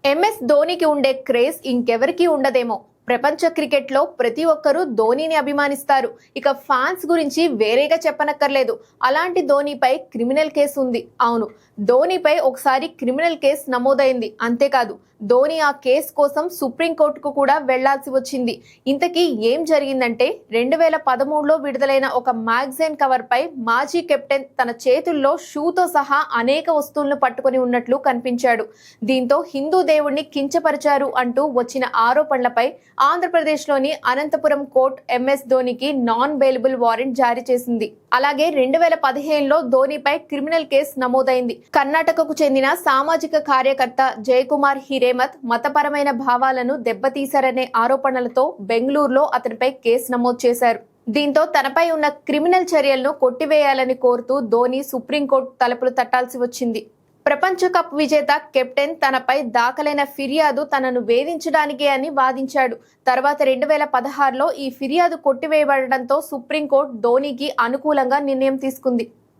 MS ధోనికి ఉండే craze ఇంకెవరికీ ఉండదేమో. ప్రపంచ క్రికెట్లో ప్రతి ఒక్కరూ ధోనీని అభిమానిస్తారు. ఇక ఫ్యాన్స్ గురించి వేరేగా చెప్పనక్కర్లేదు. అలాంటి ధోనీపై క్రిమినల్ కేసు ఉంది. అవును, ధోనీపై ఒకసారి క్రిమినల్ కేసు నమోదైంది. అంతేకాదు, ధోని ఆ కేసు కోసం సుప్రీంకోర్టుకు కూడా వెళ్లాల్సి వచ్చింది. ఇంతకీ ఏం జరిగిందంటే 2013లో విడుదలైన ఒక మ్యాగజైన్ కవర్ పై మాజీ కెప్టెన్ తన చేతుల్లో షూతో సహా అనేక వస్తువులను పట్టుకొని ఉన్నట్లు కనిపించాడు. దీంతో హిందూ దేవుణ్ణి కించపరిచారు అంటూ వచ్చిన ఆరోపణలపై ఆంధ్రప్రదేశ్లోని అనంతపురం కోర్టు ఎంఎస్ ధోనికి నాన్ బెయిలబుల్ వారెంట్ జారీ చేసింది. అలాగే 2015లో ధోనిపై క్రిమినల్ కేసు నమోదైంది. కర్ణాటకకు చెందిన సామాజిక కార్యకర్త జయకుమార్ హిరేమత్ మతపరమైన భావాలను దెబ్బతీశారనే ఆరోపణలతో బెంగళూరులో అతనిపై కేసు నమోదు చేశారు. దీంతో తనపై ఉన్న క్రిమినల్ చర్యలను కొట్టివేయాలని కోరుతూ ధోని సుప్రీంకోర్టు తలుపులు తట్టాల్సి వచ్చింది. ప్రపంచ కప్ విజేత కెప్టెన్ తనపై దాఖలైన ఫిర్యాదు తనను వేధించడానికే అని వాదించాడు. తర్వాత 2016లో ఈ ఫిర్యాదు కొట్టివేయబడడంతో సుప్రీంకోర్టు ధోనికి అనుకూలంగా నిర్ణయం తీసుకుంది.